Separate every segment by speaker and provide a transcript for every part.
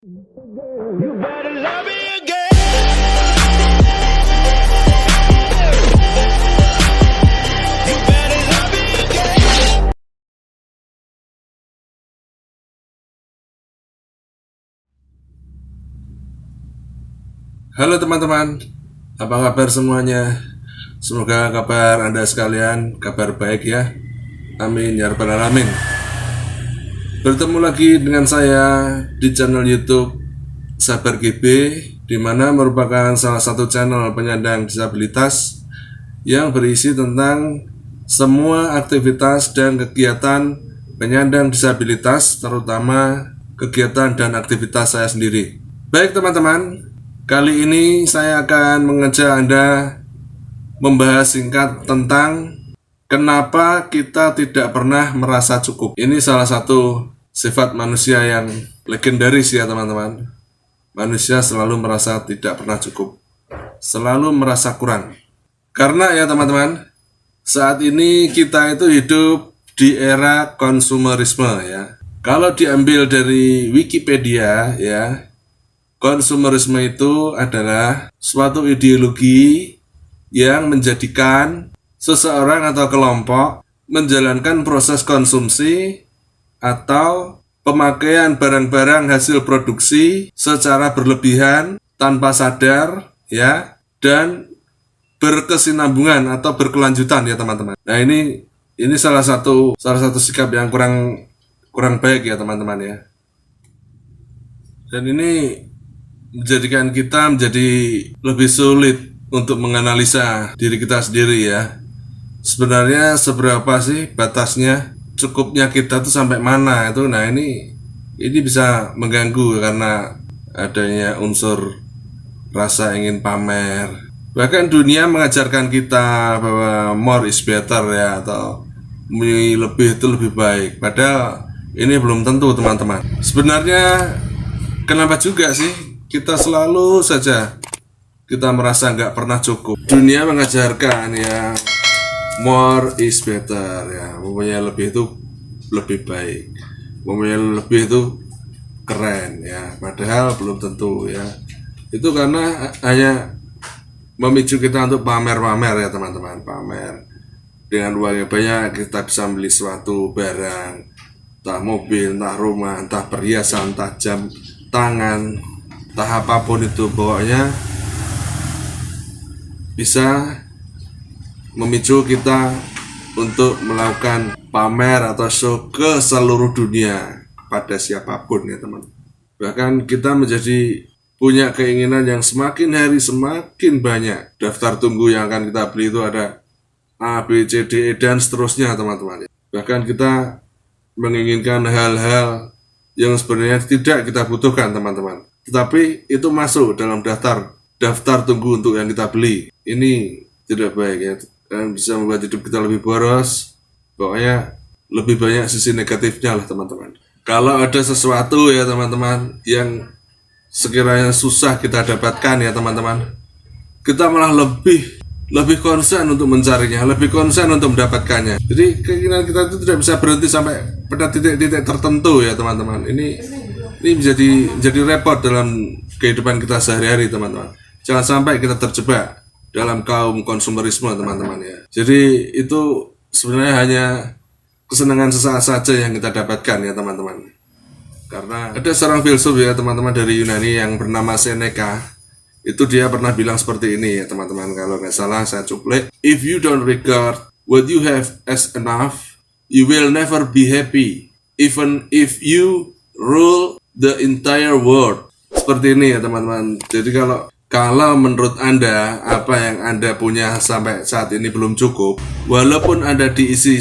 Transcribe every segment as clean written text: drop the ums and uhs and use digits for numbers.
Speaker 1: You better love me again. You better love me again.
Speaker 2: Halo teman-teman, apa kabar semuanya? Semoga kabar Anda sekalian kabar baik ya. Amin ya rabbal alamin. Bertemu lagi dengan saya di channel YouTube Sabar GB, di mana merupakan salah satu channel penyandang disabilitas yang berisi tentang semua aktivitas dan kegiatan penyandang disabilitas, terutama kegiatan dan aktivitas saya sendiri. Baik teman-teman, kali ini saya akan mengajak Anda membahas singkat tentang kenapa kita tidak pernah merasa cukup. Ini salah satu sifat manusia yang legendaris ya teman-teman. Manusia selalu merasa tidak pernah cukup, selalu merasa kurang. Karena ya teman-teman, saat ini kita itu hidup di era konsumerisme ya. Kalau diambil dari Wikipedia ya, konsumerisme itu adalah suatu ideologi yang menjadikan seseorang atau kelompok menjalankan proses konsumsi atau pemakaian barang-barang hasil produksi secara berlebihan tanpa sadar ya, dan berkesinambungan atau berkelanjutan ya teman-teman. Nah ini salah satu sikap yang kurang baik ya teman-teman ya. Dan ini menjadikan kita menjadi lebih sulit untuk menganalisa diri kita sendiri ya. Sebenarnya seberapa sih batasnya, cukupnya kita tuh sampai mana itu. Nah ini bisa mengganggu karena adanya unsur rasa ingin pamer. Bahkan dunia mengajarkan kita bahwa more is better ya, atau lebih itu lebih baik. Padahal ini belum tentu teman-teman. Sebenarnya kenapa juga sih kita selalu saja kita merasa nggak pernah cukup? Dunia mengajarkan ya more is better ya, mempunyai lebih itu lebih baik, mempunyai lebih itu keren ya. Padahal belum tentu ya. Itu karena hanya memicu kita untuk pamer-pamer ya teman-teman. Pamer dengan uang yang banyak kita bisa beli suatu barang, entah mobil, entah rumah, entah perhiasan, entah jam tangan, entah apapun itu, pokoknya bisa memicu kita untuk melakukan pamer atau show ke seluruh dunia kepada siapapun ya teman. Bahkan kita menjadi punya keinginan yang semakin hari semakin banyak. Daftar tunggu yang akan kita beli itu ada A, B, C, D, E dan seterusnya teman-teman. Bahkan kita menginginkan hal-hal yang sebenarnya tidak kita butuhkan teman-teman, tetapi itu masuk dalam daftar tunggu untuk yang kita beli. Ini tidak baik ya, dan bisa membuat hidup kita lebih boros. Pokoknya lebih banyak sisi negatifnya lah teman-teman. Kalau ada sesuatu ya teman-teman yang sekiranya susah kita dapatkan ya teman-teman, kita malah lebih konsen untuk mencarinya, lebih konsen untuk mendapatkannya. Jadi keinginan kita itu tidak bisa berhenti sampai pada titik-titik tertentu ya teman-teman. Ini menjadi repot dalam kehidupan kita sehari-hari teman-teman. Jangan sampai kita terjebak dalam kaum konsumerisme teman-teman ya. Jadi itu sebenarnya hanya kesenangan sesaat saja yang kita dapatkan ya teman-teman. Karena ada seorang filsuf ya teman-teman dari Yunani yang bernama Seneca. Itu dia pernah bilang seperti ini ya teman-teman, kalau nggak salah saya cuplik. If you don't regard what you have as enough, you will never be happy, even if you rule the entire world. Seperti ini ya teman-teman. Jadi kalau menurut Anda apa yang Anda punya sampai saat ini belum cukup, walaupun Anda diisi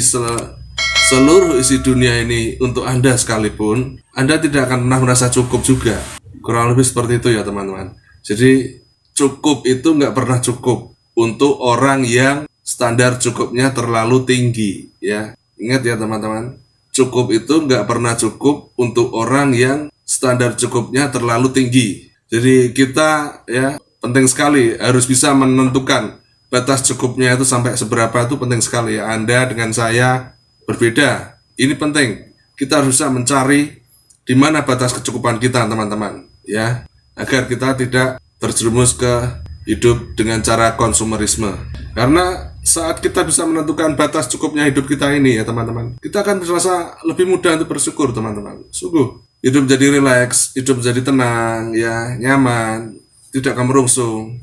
Speaker 2: seluruh isi dunia ini untuk Anda sekalipun, Anda tidak akan pernah merasa cukup juga. Kurang lebih seperti itu ya teman-teman. Jadi cukup itu nggak pernah cukup untuk orang yang standar cukupnya terlalu tinggi ya. Ingat ya teman-teman, cukup itu nggak pernah cukup untuk orang yang standar cukupnya terlalu tinggi. Jadi kita ya penting sekali harus bisa menentukan batas cukupnya itu sampai seberapa, itu penting sekali ya. Anda dengan saya berbeda. Ini penting. Kita harus bisa mencari di mana batas kecukupan kita teman-teman. ya, agar kita tidak terjerumus ke hidup dengan cara konsumerisme. Karena saat kita bisa menentukan batas cukupnya hidup kita ini ya teman-teman, kita akan merasa lebih mudah untuk bersyukur teman-teman. Sungguh, hidup jadi rileks, hidup jadi tenang, ya, nyaman, tidak kemerungsung.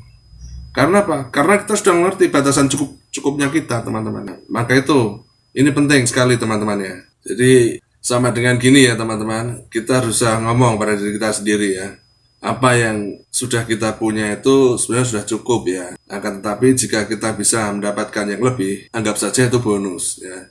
Speaker 2: Karena apa? Karena kita sudah mengerti batasan cukupnya kita teman-teman. Maka itu, ini penting sekali teman-teman ya. Jadi sama dengan gini ya teman-teman, kita harus ngomong pada diri kita sendiri ya. Apa yang sudah kita punya itu sebenarnya sudah cukup ya. Akan tetapi jika kita bisa mendapatkan yang lebih, anggap saja itu bonus ya.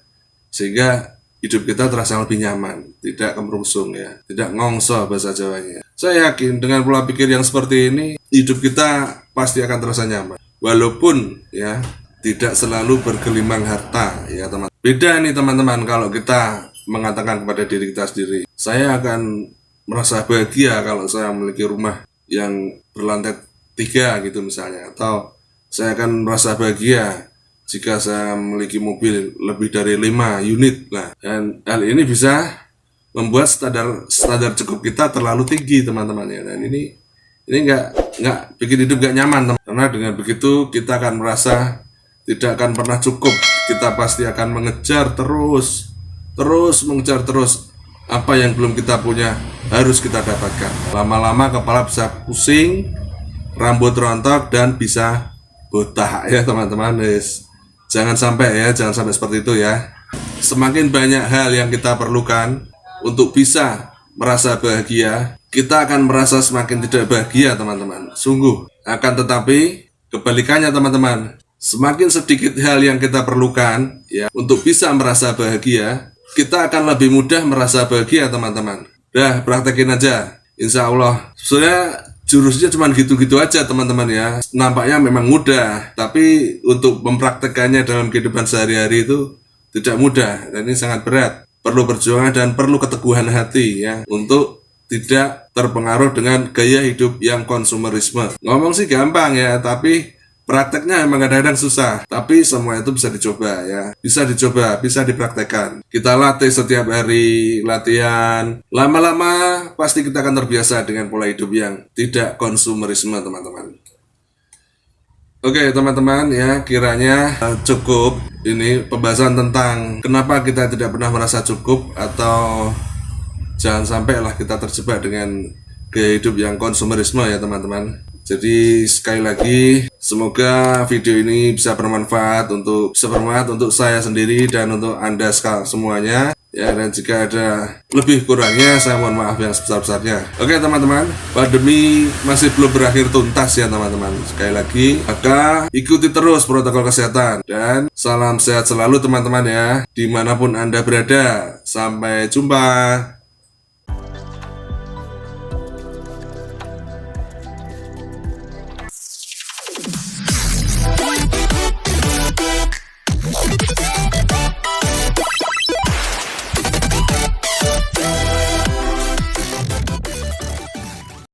Speaker 2: Sehingga hidup kita terasa lebih nyaman, tidak kemerungsung ya, tidak ngongso bahasa Jawanya. Saya yakin dengan pola pikir yang seperti ini, hidup kita pasti akan terasa nyaman. Walaupun ya tidak selalu bergelimang harta ya teman. Beda nih teman-teman kalau kita mengatakan kepada diri kita sendiri, saya akan merasa bahagia kalau saya memiliki rumah yang berlantai 3 gitu misalnya, atau saya akan merasa bahagia jika saya memiliki mobil lebih dari 5 unit. Nah, dan hal ini bisa membuat standar cukup kita terlalu tinggi teman-teman ya. Dan ini nggak bikin hidup nggak nyaman teman. Karena dengan begitu kita akan merasa tidak akan pernah cukup. Kita pasti akan mengejar terus mengejar terus. Apa yang belum kita punya harus kita dapatkan. Lama-lama kepala bisa pusing, rambut rontok, dan bisa botak ya teman-teman. Jangan sampai seperti itu ya. Semakin banyak hal yang kita perlukan untuk bisa merasa bahagia, kita akan merasa semakin tidak bahagia teman-teman. Sungguh. Akan tetapi kebalikannya teman-teman, semakin sedikit hal yang kita perlukan ya untuk bisa merasa bahagia, kita akan lebih mudah merasa bahagia teman-teman. Dah, praktekin aja. Insya Allah. Sebenarnya jurusnya cuma gitu-gitu aja teman-teman ya. Nampaknya memang mudah, tapi untuk mempraktekannya dalam kehidupan sehari-hari itu tidak mudah. Dan ini sangat berat. Perlu perjuangan dan perlu keteguhan hati ya, untuk tidak terpengaruh dengan gaya hidup yang konsumerisme. Ngomong sih gampang ya, tapi prakteknya emang kadang-kadang susah, tapi semua itu bisa dicoba ya. Bisa dicoba, bisa dipraktekkan. Kita latih setiap hari, latihan. Lama-lama pasti kita akan terbiasa dengan pola hidup yang tidak konsumerisme teman-teman. Oke teman-teman ya, kiranya cukup ini pembahasan tentang kenapa kita tidak pernah merasa cukup, atau jangan sampailah kita terjebak dengan gaya hidup yang konsumerisme ya teman-teman. Jadi sekali lagi, semoga video ini bisa bermanfaat untuk saya sendiri dan untuk Anda semuanya ya. Dan jika ada lebih kurangnya, saya mohon maaf yang sebesar-besarnya. Oke teman-teman, pandemi masih belum berakhir tuntas ya teman-teman. Sekali lagi, maka ikuti terus protokol kesehatan, dan salam sehat selalu teman-teman ya, dimanapun Anda berada. Sampai jumpa.